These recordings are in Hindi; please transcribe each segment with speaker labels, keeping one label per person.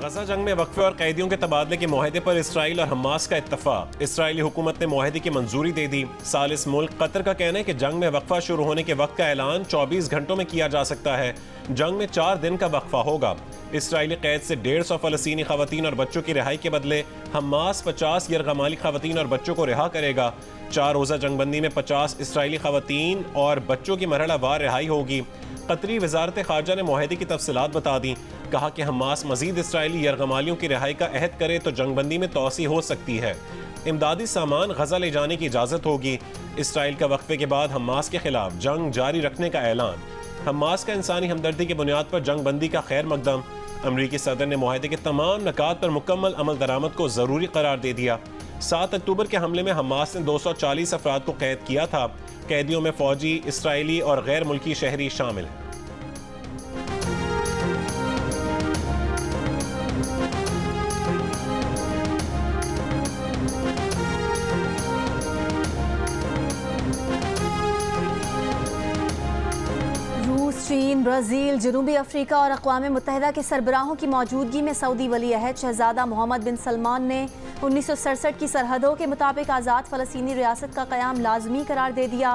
Speaker 1: गजा जंग में वक्फे और कैदियों के तबादले के मुआहदे पर इसराइल और हमास का इत्तफाक। इसराइली हुकूमत ने मुआहदे की मंजूरी दे दी। सालिस मुल्क कतर का कहना है कि जंग में वक्फा शुरू होने के वक्त का ऐलान 24 घंटों में किया जा सकता है। जंग में 4 दिन का वक्फा होगा। इसराइली कैद से 150 फलस्तीनी खवातीन और बच्चों की रिहाई के बदले हमास 50 यरगमाली खवातीन और बच्चों को रिहा करेगा। 4 रोज़ा जंगबंदी में 50 इसराइली खवातीन और बच्चों की मरहलावार रिहाई होगी। कतरी वजारत खारजा ने मुआहदे की तफसीलात बता दी। कहा कि हमास मजीद इसराइली यरगमालियों की रिहाई का अहद करे तो जंगबंदी में तोसी हो सकती है। इमदादी सामान गजा ले जाने की इजाज़त होगी। इसराइल का वक्फे के बाद हमास के खिलाफ जंग जारी रखने का ऐलान। हमास का इंसानी हमदर्दी की बुनियाद पर जंगबंदी का खैर मकदम। अमरीकी सदर ने मुआहदे के तमाम नकात पर मुकम्मल अमल दरामद को ज़रूरी करार दे दिया। 7 अक्टूबर के हमले में हमास ने 240 अफराद को कैद किया था। कैदियों में फौजी, इसराइली और गैर मुल्की शहरी शामिल हैं।
Speaker 2: चीन, ब्राज़ील, जनूबी अफ्रीका और अक़वाम मुत्तहिदा के सरबराहों की मौजूदगी में सऊदी वली अहद शहज़ादा मोहम्मद बिन सलमान ने 1967 की सरहदों के मुताबिक आज़ाद फ़लस्तीनी रियासत का क़याम लाजमी करार दे दिया।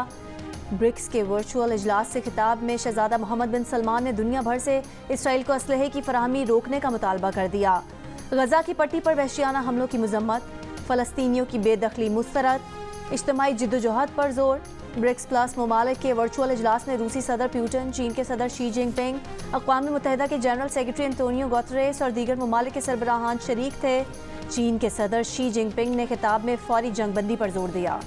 Speaker 2: ब्रिक्स के वर्चुअल इजलास से खिताब में शहज़ादा मोहम्मद बिन सलमान ने दुनिया भर से इसराइल को असलहे की फराहमी रोकने का मुतालबा कर दिया। गजा की पट्टी पर वहशियाना हमलों की मजम्मत, फ़लस्तीनियों की बेदखली मुस्तरद, इज्तिमाई जिद्दोजहद पर जोर। ब्रिक्स प्लस ममालिक के वर्चुअल इजलास में रूसी सदर पुतिन, चीन के सदर शी जिनपिंग, अक़वाम मुत्तहिदा के जनरल सेक्रेटरी एंटोनियो गुतेरेस और दीगर ममालिक के सरबराहान शरीक थे। चीन के सदर शी जिनपिंग ने खिताब में फौरी जंगबंदी पर जोर दिया।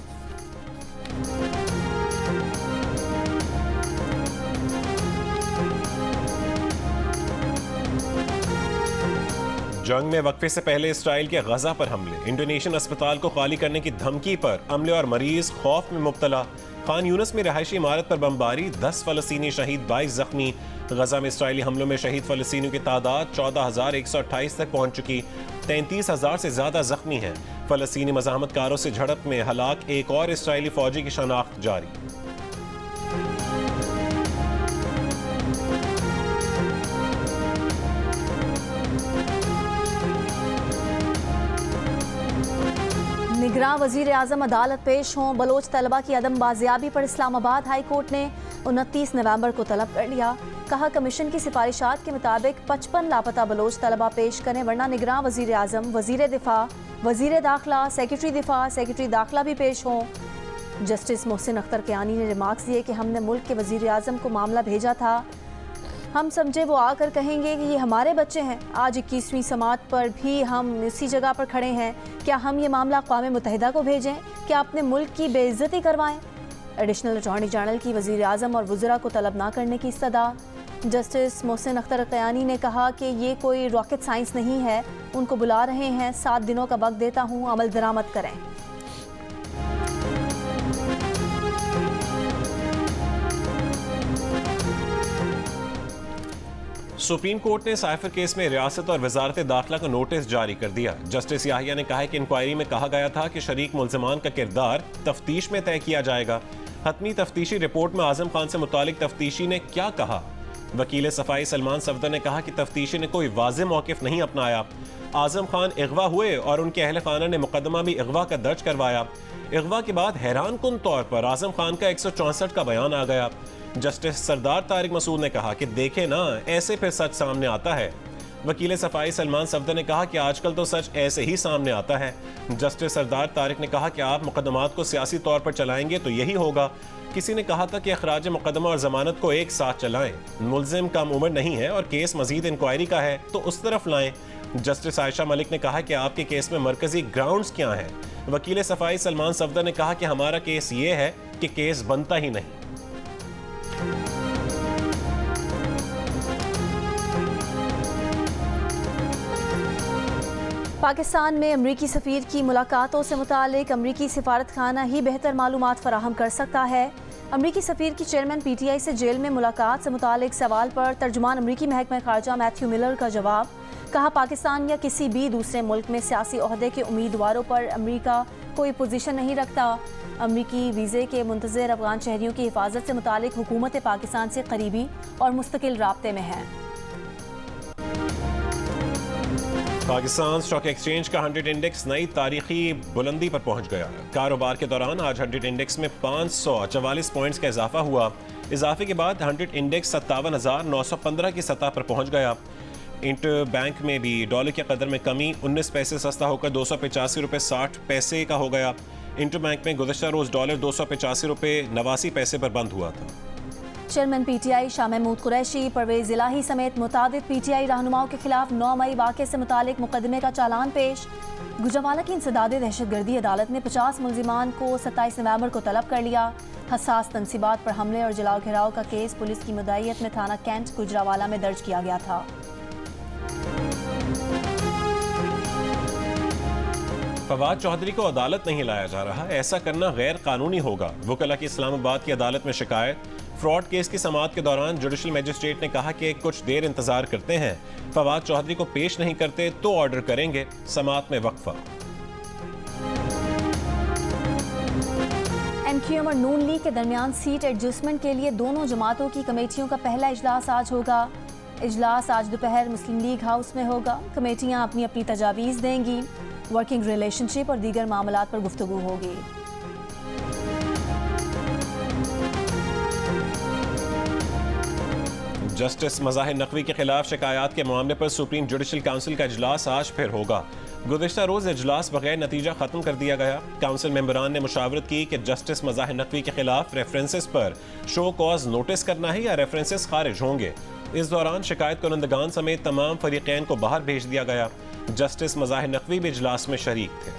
Speaker 1: जंग में वक्फे से पहले इसराइल के गजा पर हमले, इंडोनेशियन अस्पताल को खाली करने की धमकी पर अमले और मरीज खौफ में मुब्तला। खान यूनिस में रहायशी इमारत पर बमबारी, 10 फलस्तीनी शहीद, 22 जख्मी। गजा में इसराइली हमलों में शहीद फलस्तीनियों की तादाद 14,128 तक पहुंच चुकी। 33,000 से ज्यादा जख्मी हैं। फलस्तीनी मज़ाहमतकारों से झड़प में हलाक एक और इसराइली फौजी की शनाख्त जारी।
Speaker 2: निगरान वज़ीर आज़म अदालत पेश हों। बलोच तलबा की अदम बाजियाबी पर इस्लामाबाद हाई कोर्ट ने 29 नवंबर को तलब कर लिया। कहा कमीशन की सिफारिशात के मुताबिक 55 लापता बलोच तलबा पेश करें, वरना निगरान वज़ीर आज़म, वज़ीर दिफा, वज़ीर दाखिला, सेक्रेटरी दिफा, सेक्रेटरी दाखिला भी पेश हों। जस्टिस मोहसिन अख्तर कियानी ने रिमार्क्स दिए कि हमने मुल्क के वज़ीर आज़म को मामला भेजा था, हम समझे वो आकर कहेंगे कि ये हमारे बच्चे हैं। आज 21वीं समात पर भी हम इसी जगह पर खड़े हैं। क्या हम ये मामला अक़वाम मुत्तहिदा को भेजें? क्या अपने मुल्क की बेइज्जती करवाएं? एडिशनल अटॉर्नी जनरल की वज़ीर आज़म और वज़रा को तलब ना करने की सदा। जस्टिस मोहसिन अख्तर कियानी ने कहा कि ये कोई रॉकेट साइंस नहीं है, उनको बुला रहे हैं, 7 दिनों का वक्त देता हूँ, अमल दरामद करें।
Speaker 1: सुप्रीम कोर्ट ने साइफर केस में रियासत और वजारत दाखिला को नोटिस जारी कर दिया। जस्टिस याहिया ने कहा कि इंक्वायरी में कहा गया था कि शरीक मुल्ज़िमान का किरदार तफ्तीश में तय किया जाएगा। हतमी तफ्तीशी रिपोर्ट में आजम खान से मुतालिक तफ्तीशी ने क्या कहा? वकील सफाई सलमान सफदर ने कहा कि तफ्तीशी ने कोई वाज़ेह मौक़िफ़ नहीं अपनाया। आजम खान अगवा हुए और उनके अहल खाना ने मुकदमा भी अगवा का दर्ज करवाया। अगवा के बाद हैरान कुन तौर पर आजम खान का 164 का बयान आ गया। जस्टिस सरदार तारिक मसूद ने कहा कि देखे ना, ऐसे फिर सच सामने आता है। वकील सफाई सलमान सफदर ने कहा कि आजकल तो सच ऐसे ही सामने आता है। जस्टिस सरदार तारिक ने कहा कि आप मुकदमात को सियासी तौर पर चलाएंगे तो यही होगा। किसी ने कहा था कि अखराज मुकदमा और जमानत को एक साथ चलाएं। मुल्जिम कम उम्र नहीं है और केस मजीद इंक्वायरी का है तो उस तरफ लाएं। जस्टिस आयशा मलिक ने कहा कि आपके केस में मरकजी ग्राउंड्स क्या हैं। वकील सफाई सलमान सफदर ने कहा कि हमारा केस ये है कि केस बनता ही नहीं।
Speaker 2: पाकिस्तान में अमरीकी सफ़ीर की मुलाकातों से मुतालिक अमरीकी सिफारत खाना ही बेहतर मालूमात फराहम कर सकता है। अमरीकी सफ़ीर की चेयरमैन PTI से जेल में मुलाकात से मुतालिक सवाल पर तर्जुमान अमरीकी महकमा खारजा मैथ्यू मिलर का जवाब। कहा पाकिस्तान या किसी भी दूसरे मुल्क में सियासी ओहदे के उम्मीदवारों पर अमरीका कोई पोजीशन नहीं रखता। अमरीकी वीज़े के मुंतज़िर अफगान शहरियों की हिफाजत से मुतालिक हुकूमत पाकिस्तान से करीबी और मुस्तकिल राब्ते में है।
Speaker 1: पाकिस्तान स्टॉक एक्सचेंज का 100 इंडेक्स नई तारीखी बुलंदी पर पहुंच गया। कारोबार के दौरान आज 100 इंडेक्स में 544 पॉइंट्स का इजाफा हुआ। इजाफे के बाद 100 इंडेक्स 57,915 की सतह पर पहुंच गया। इंटर बैंक में भी डॉलर की कदर में कमी 19 पैसे सस्ता होकर 285 रुपये 60 पैसे का हो गया। इंटर बैंक में गुज़श्ता रोज़ डॉलर 285 रुपये 89 पैसे पर बंद हुआ था।
Speaker 2: चेयरमैन पीटीआई शाह महमूद कुरैशी परवेज इलाही समेत मुतादिद पीटीआई रहनुमाओं के खिलाफ 9 मई वाक़े से मुतालिक मुकदमे का चालान पेश। गुजरांवाला की इंसदादे दहशतगर्दी अदालत ने 50 मुल्जिमान को 27 नवंबर को तलब कर लिया। हसास तनसीबात पर हमले और जलाओ घिराव का केस पुलिस की मुदायियत में थाना कैंट गुजरांवाला में दर्ज किया गया था।
Speaker 1: फवाद चौधरी को अदालत नहीं लाया जा रहा, ऐसा करना गैर कानूनी होगा। वकला की इस्लामाबाद की अदालत में शिकायत। फ्रॉड केस की समाअत के दौरान जुडिशल मजिस्ट्रेट ने कहा कि कुछ देर इंतजार करते हैं, फवाद चौधरी को पेश नहीं करते तो ऑर्डर करेंगे। समाअत में वक्फा।
Speaker 2: एमक्यूएम और नून लीग के दरमियान सीट एडजस्टमेंट के लिए दोनों जमातों की कमेटियों का पहला इजलास आज होगा। इजलास आज दोपहर मुस्लिम लीग हाउस में होगा। कमेटियां अपनी अपनी तजावीज़ देंगी। वर्किंग रिलेशनशिप और दीगर मामलात पर गुफ्तगू होगी।
Speaker 1: जस्टिस मज़ाहिर नकवी के खिलाफ शिकायत के मामले पर सुप्रीम जुडिशल काउंसिल का इजलास आज फिर होगा। गुज़िश्ता रोज़ इजलास बगैर नतीजा ख़त्म कर दिया गया। काउंसिल मेंबरान ने मुशावरत की कि जस्टिस मज़ाहिर नकवी के खिलाफ रेफरेंसेस पर शो कॉज नोटिस करना है या रेफरेंसेस खारिज होंगे। इस दौरान शिकायत कुनंदगान समेत तमाम फरीक़ैन को बाहर भेज दिया गया। जस्टिस मज़ाहिर नकवी भी इजलास में शरीक थे।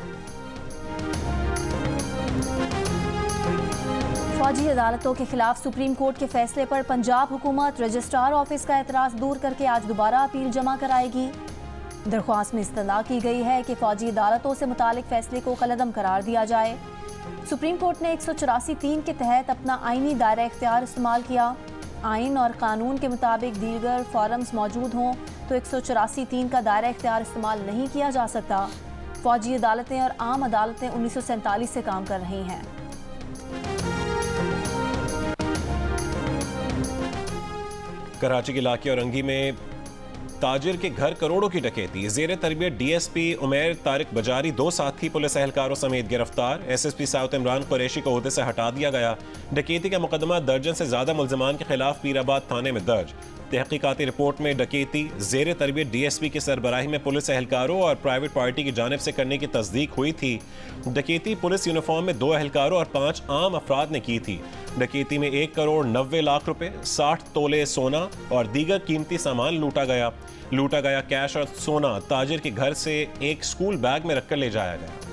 Speaker 2: फौजी अदालतों के खिलाफ सुप्रीम कोर्ट के फैसले पर पंजाब हुकूमत रजिस्ट्रार ऑफिस का एतराज़ दूर करके आज दोबारा अपील जमा कराएगी। दरख्वास्त में इस्तदा की गई है कि फौजी अदालतों से मुतालिक फैसले को कलअदम करार दिया जाए। सुप्रीम कोर्ट ने 184(3) के तहत अपना आईनी दायरा इख्तियार इस्तेमाल किया। आइन और कानून के मुताबिक दीगर फॉरम्स मौजूद हों तो 184(3) का दायरा इख्तियार इस्तेमाल नहीं किया जा सकता। फौजी अदालतें और आम अदालतें 1947 से काम कर रही हैं।
Speaker 1: कराची के इलाके औरंगी में ताजिर के घर करोड़ों की डकैती। जेर तरबियत डीएसपी उमैर तारिक बजारी 2 साथी पुलिस एहलकारों समेत गिरफ्तार। एसएसपी साउथ इमरान कुरैशी को ओहदे से हटा दिया गया। डकैती का मुकदमा दर्जन से ज्यादा मुल्जिमान के खिलाफ पीराबाद थाने में दर्ज। तहकीकाती रिपोर्ट में डकैती जेर तरबियत डीएसपी की सरबराही में पुलिस एहलकारों और प्राइवेट पार्टी की जानिब से करने की तस्दीक हुई थी। डकैती पुलिस यूनिफॉर्म में 2 एहलकारों और 5 आम अफराद ने की थी। डकैती में 1,90,00,000 रुपए, 60 तोले सोना और दीगर कीमती सामान लूटा गया। लूटा गया कैश और सोना ताजिर के घर से एक स्कूल बैग में रखकर ले जाया गया।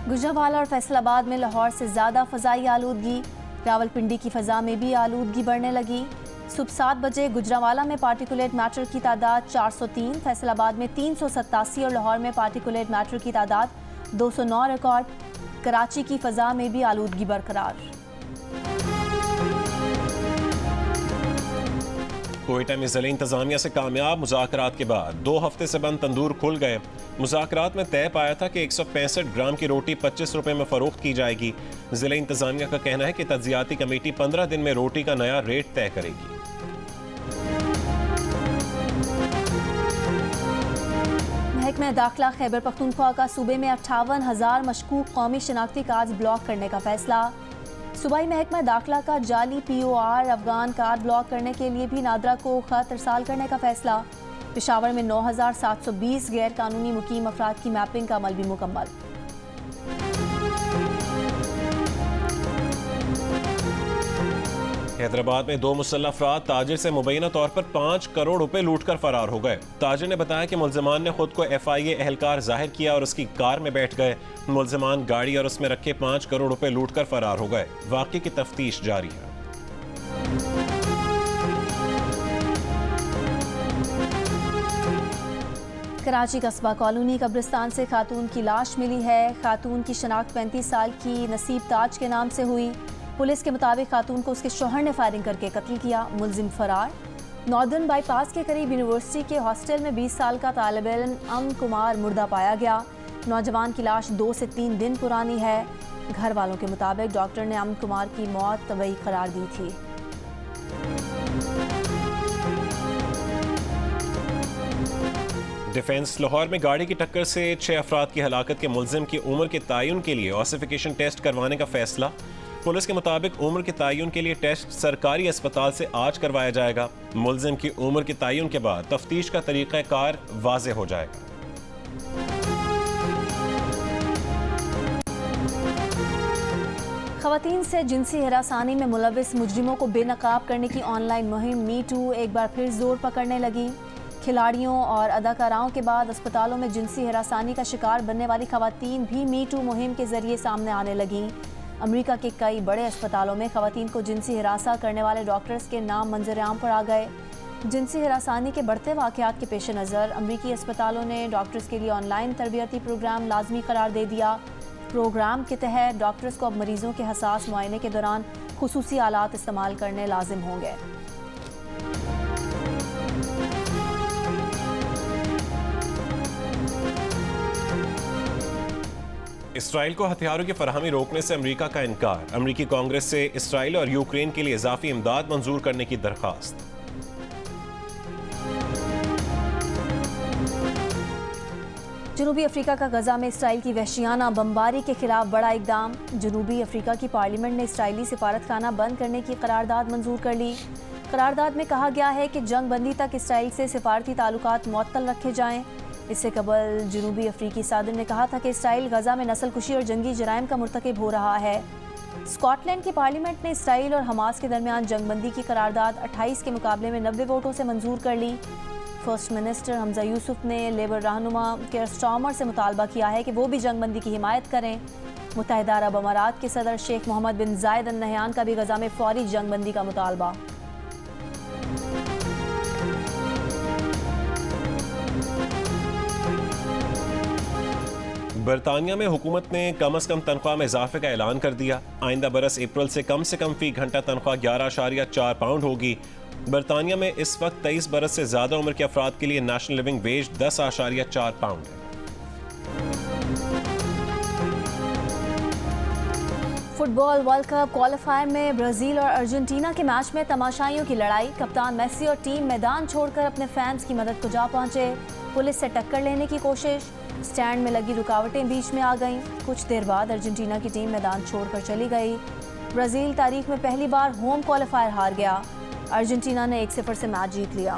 Speaker 2: गुजरांवाला और फैसलाबाद में लाहौर से ज़्यादा फ़ज़ाई आलूदगी। रावलपिंडी की फ़ज़ा में भी आलूदगी बढ़ने लगी। सुबह 7 बजे गुजरांवाला में पार्टिकुलेट मैटर की तादाद 403, फैसलाबाद में 387 और लाहौर में पार्टिकुलेट मैटर की तादाद 209 रिकॉर्ड। कराची की फ़ज़ा में भी आलूदगी बरकरार।
Speaker 1: कोयटा में ज़िला इंतज़ामिया से कामयाब मुज़ाकरात के बाद 2 हफ्ते से बंद तंदूर खुल गए। मुज़ाकरात में तय पाया था कि 165 ग्राम की रोटी 25 रुपए में फ़रोख्त की जाएगी। ज़िला इंतज़ामिया का कहना है कि तज्ज़ियाती कमेटी 15 दिन में रोटी का नया रेट तय करेगी।
Speaker 2: महकमा दाखिला खैबर पख्तूनख्वा का सूबे में 58,000 मशकूक कौमी शनाख्ती कार्ड ब्लॉक करने का फैसला। सूबाई महकमा दाखिला का जाली POR अफगान कार्ड ब्लॉक करने के लिए भी नादरा को खत इरसाल करने का फैसला। पेशावर में 9,720 गैर कानूनी मुकीम अफराद की मैपिंग का अमल भी मुकम्मल।
Speaker 1: हैदराबाद में 2 मुसल्लह अफराद ताजिर से मुबैना तौर पर 5 करोड़ रुपए लूट कर फरार हो गए। ताजिर ने बताया कि मुल्जिमान ने खुद को FIA एहलकार जाहिर किया और उसकी कार में बैठ गए। मुल्जिमान गाड़ी और उसमें रखे 5 करोड़ रुपए लूट कर फरार हो गए। वाक़े की तफ्तीश जारी है।
Speaker 2: कराची कस्बा कॉलोनी कब्रिस्तान से खातून की लाश मिली है। खातून की शनाख्त 35 साल की नसीब ताज के नाम से हुई। पुलिस के मुताबिक खातून को उसके शौहर ने फायरिंग करके कत्ल किया। मुलजिम फरार। नॉर्दर्न बाईपास के करीब यूनिवर्सिटी के हॉस्टल में 20 साल का तालिब इल्म अमन कुमार मुर्दा पाया गया। नौजवान की लाश 2 से 3 दिन पुरानी है। घर वालों के मुताबिक डॉक्टर ने अमन कुमार की मौत तबई करार दी थी।
Speaker 1: डिफेंस लाहौर में गाड़ी की टक्कर से 6 अफराद की हलाकत के मुल्जिम की उम्र के तयन के लिए ऑसिफिकेशन टेस्ट करवाने का फैसला। पुलिस के मुताबिक उम्र के तयन के लिए टेस्ट सरकारी अस्पताल से आज करवाया जाएगा। मुल्जिम की उम्र के तयन के बाद तफ्तीश का तरीक़ाकार वाज़ेह हो जाएगा।
Speaker 2: ख़वातीन से जिनसी हरासानी में मुलविस मुजरिमों को बेनकाब करने की ऑनलाइन मुहिम मी टू एक बार फिर जोर पकड़ने लगी। खिलाड़ियों और अदाकाराओं के बाद अस्पतालों में जिनसी हरासानी का शिकार बनने वाली ख़वातीन भी मी टू मुहिम के जरिए सामने आने लगीं। अमेरिका के कई बड़े अस्पतालों में ख़वातीन को जिनसी हिरासा करने वाले डॉक्टर्स के नाम मंजर-ए-आम पर आ गए। जिनसी हिरासानी के बढ़ते वाक़यात के पेश नज़र अमरीकी अस्पतालों ने डॉक्टर्स के लिए ऑनलाइन तरबियती प्रोग्राम लाजमी करार दे दिया। प्रोग्राम के तहत डॉक्टर्स को अब मरीजों के हसास मुआयने के दौरान खुसूसी आलात इस्तेमाल करने लाजिम होंगे।
Speaker 1: इसराइल को हथियारों की फराहमी रोकने से अमेरिका का इनकार। अमेरिकी कांग्रेस से इसराइल और यूक्रेन के लिए इजाफी इमदाद मंजूर करने की दरख्वास्त।
Speaker 2: जनूबी अफ्रीका का गजा में इसराइल की वहशियाना बमबारी के खिलाफ बड़ा इकदाम। जनूबी अफ्रीका की पार्लियामेंट ने इसराइली सिफारतखाना बंद करने की करारदाद मंजूर कर ली। करारदाद में कहा गया है कि जंग बंदी तक इसराइल से सिफारती ताल्लुकात मुअत्तल रखे जाएं। इससे कबल जनूबी अफ्रीकी सदर ने कहा था कि इसराइल गजा में नस्लकुशी और जंगी जराइम का मुर्तकिब हो रहा है। स्कॉटलैंड की पार्लियामेंट ने इसराइल और हमास के दरमियान जंगबंदी की करारदाद 28 के मुकाबले में 90 वोटों से मंजूर कर ली। फर्स्ट मिनिस्टर हमजा यूसुफ ने लेबर रहनुमा केयर स्टार्मर से मुतालबा किया है कि वो भी जंगबंदी की हिमायत करें। मुत्तहिदा अरब अमारात के सदर शेख मोहम्मद बिन जायद अल नहयान का भी गजा में फौरी जंगबंदी का मुतालबा।
Speaker 1: बरतानिया में हुकूमत ने कम अज़ कम तनख्वाह में इजाफे का ऐलान कर दिया। आइंदा बरस अप्रैल से कम फ़ी घंटा तनख्वाह 11.4 पाउंड होगी। बरतानिया में इस वक्त 23 बरस से ज़्यादा उम्र के अफराद के लिए नेशनल लिविंग वेज 10.4 पाउंड है।
Speaker 2: फुटबॉल वर्ल्ड कप क्वालिफायर में ब्राज़ील और अर्जेंटीना के मैच में तमाशाइयों की लड़ाई। कप्तान मेसी और टीम मैदान छोड़कर अपने फैंस की मदद को जा पहुंचे। पुलिस से टक्कर लेने की कोशिश, स्टैंड में लगी रुकावटें बीच में आ गईं। कुछ देर बाद अर्जेंटीना की टीम मैदान छोड़कर चली गई। ब्राज़ील तारीख में पहली बार होम क्वालिफायर हार गया। अर्जेंटीना ने 1-0 से मैच जीत लिया।